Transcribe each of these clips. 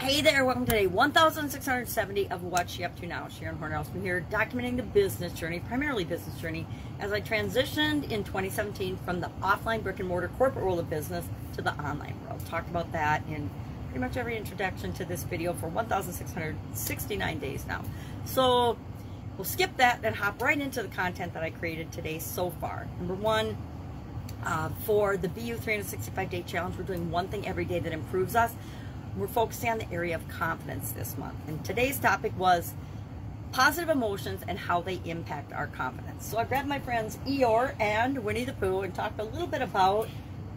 Hey there, welcome to day 1670 of What's She Up To Now. Sharon Horne-Ellstrom here, documenting the business journey, primarily business journey, as I transitioned in 2017 from the offline brick and mortar corporate world of business to the online world. Talked about that in pretty much every introduction to this video for 1,669 days now. So we'll skip that and hop right into the content that I created today so far. Number one, for the BU 365 Day Challenge, we're doing one thing every day that improves us. We're focusing on the area of confidence this month. And today's topic was positive emotions and how they impact our confidence. So I grabbed my friends Eeyore and Winnie the Pooh and talked a little bit about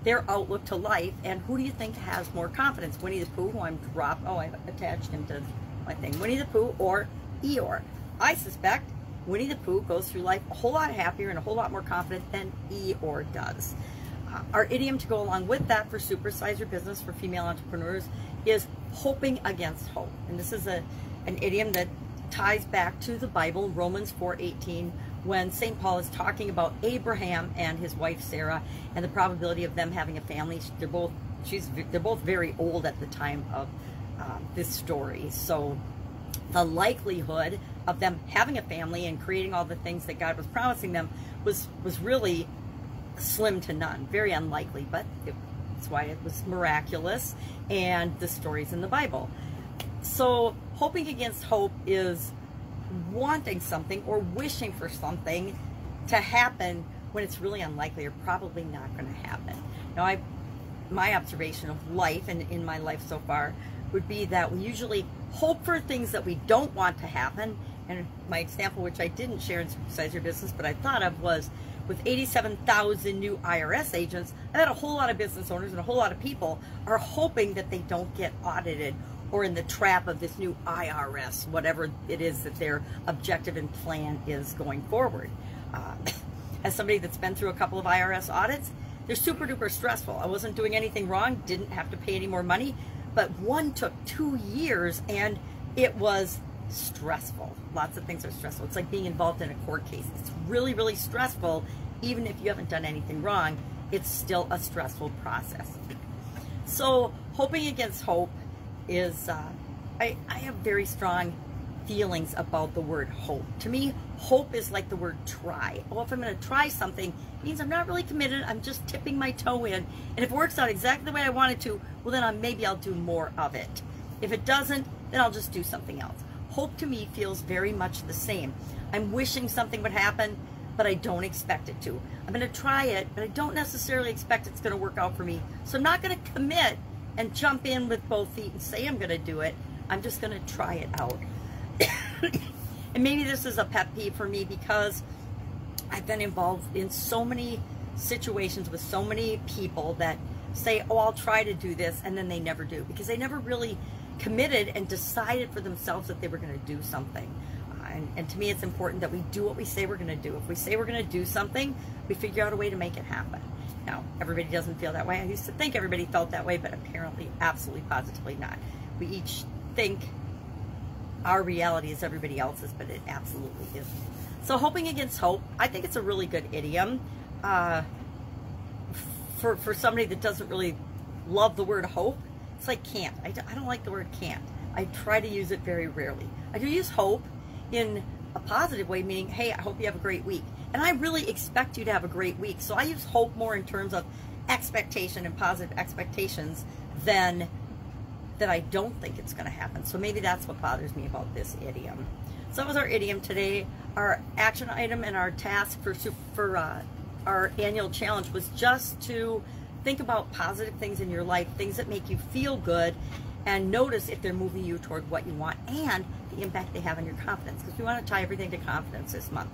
their outlook to life and who do you think has more confidence? Winnie the Pooh, who I'm I've attached him to my thing. Winnie the Pooh or Eeyore. I suspect Winnie the Pooh goes through life a whole lot happier and a whole lot more confident than Eeyore does. Our idiom to go along with that for Supersize Your Business for female entrepreneurs is hoping against hope. And this is an idiom that ties back to the Bible, Romans 4:18, when St. Paul is talking about Abraham and his wife Sarah and the probability of them having a family. They're both very old at the time of this story. So the likelihood of them having a family and creating all the things that God was promising them was really slim to none, very unlikely, but that's why it was miraculous, and the stories in the Bible. So hoping against hope is wanting something or wishing for something to happen when it's really unlikely or probably not going to happen. Now, my observation of life and in my life so far would be that we usually hope for things that we don't want to happen. And my example, which I didn't share in Supersize Your Business, but I thought of, was with 87,000 new IRS agents, I bet a whole lot of business owners and a whole lot of people are hoping that they don't get audited or in the trap of this new IRS, whatever it is that their objective and plan is going forward. As somebody that's been through a couple of IRS audits, they're super duper stressful. I wasn't doing anything wrong, didn't have to pay any more money, but one took 2 years and it was stressful. Lots of things are stressful. It's like being involved in a court case. It's really, really stressful. Even if you haven't done anything wrong, it's still a stressful process. So hoping against hope is, I have very strong feelings about the word hope. To me, hope is like the word try. Well, if I'm going to try something, it means I'm not really committed. I'm just tipping my toe in. And if it works out exactly the way I want it to, well, then maybe I'll do more of it. If it doesn't, then I'll just do something else. Hope to me feels very much the same. I'm wishing something would happen, but I don't expect it to. I'm going to try it, but I don't necessarily expect it's going to work out for me. So I'm not going to commit and jump in with both feet and say I'm going to do it. I'm just going to try it out. And maybe this is a pet peeve for me because I've been involved in so many situations with so many people that say, oh, I'll try to do this, and then they never do because they never really committed and decided for themselves that they were going to do something. And to me, it's important that we do what we say we're going to do. If we say we're going to do something, we figure out a way to make it happen. Now, everybody doesn't feel that way. I used to think everybody felt that way, but apparently, absolutely, positively not. We each think our reality is everybody else's, but it absolutely isn't. So hoping against hope, I think it's a really good idiom for somebody that doesn't really love the word hope. It's like can't. I don't like the word can't. I try to use it very rarely. I do use hope in a positive way, meaning, hey, I hope you have a great week. And I really expect you to have a great week. So I use hope more in terms of expectation and positive expectations than that I don't think it's going to happen. So maybe that's what bothers me about this idiom. So that was our idiom today. Our action item and our task for our annual challenge was just to think about positive things in your life, things that make you feel good, and notice if they're moving you toward what you want and the impact they have on your confidence, because we want to tie everything to confidence this month.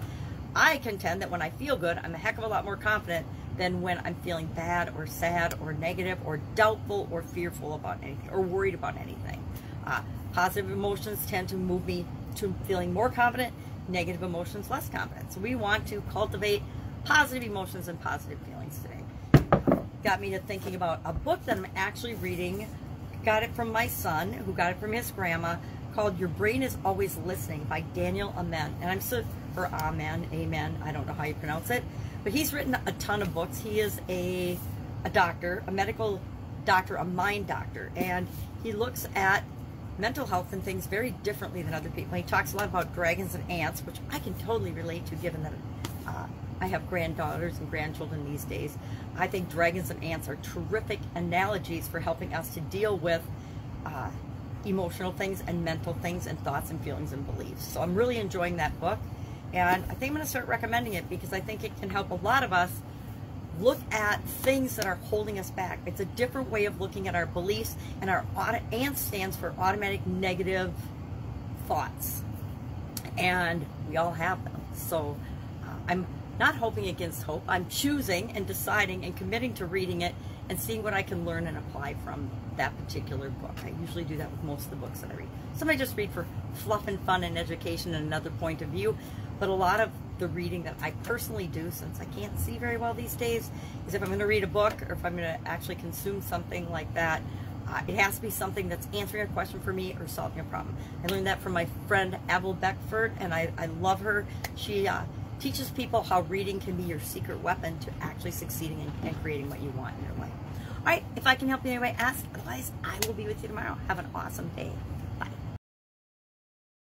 I contend that when I feel good, I'm a heck of a lot more confident than when I'm feeling bad or sad or negative or doubtful or fearful about anything or worried about anything. Positive emotions tend to move me to feeling more confident, negative emotions less confident. So we want to cultivate positive emotions and positive feelings today. Got me to thinking about a book that I'm actually reading. Got it from my son, who got it from his grandma, called Your Brain is Always Listening by Daniel Amen. And I'm so, or Amen, I don't know how you pronounce it. But he's written a ton of books. He is a doctor, a medical doctor, a mind doctor. And he looks at mental health and things very differently than other people. He talks a lot about dragons and ants, which I can totally relate to, given that I have granddaughters and grandchildren these days. I think dragons and ants are terrific analogies for helping us to deal with emotional things and mental things and thoughts and feelings and beliefs. So I'm really enjoying that book, and I think I'm going to start recommending it because I think it can help a lot of us look at things that are holding us back. It's a different way of looking at our beliefs, and our ANT stands for automatic negative thoughts, and we all have them. So I'm not hoping against hope. I'm choosing and deciding and committing to reading it and seeing what I can learn and apply from that particular book. I usually do that with most of the books that I read. Some I just read for fluff and fun and education and another point of view, but a lot of the reading that I personally do, since I can't see very well these days, is if I'm going to read a book or if I'm going to actually consume something like that, it has to be something that's answering a question for me or solving a problem. I learned that from my friend Abel Beckford, and I love her. She teaches people how reading can be your secret weapon to actually succeeding and creating what you want in your life. All right, if I can help you in any way, ask. Otherwise, I will be with you tomorrow. Have an awesome day.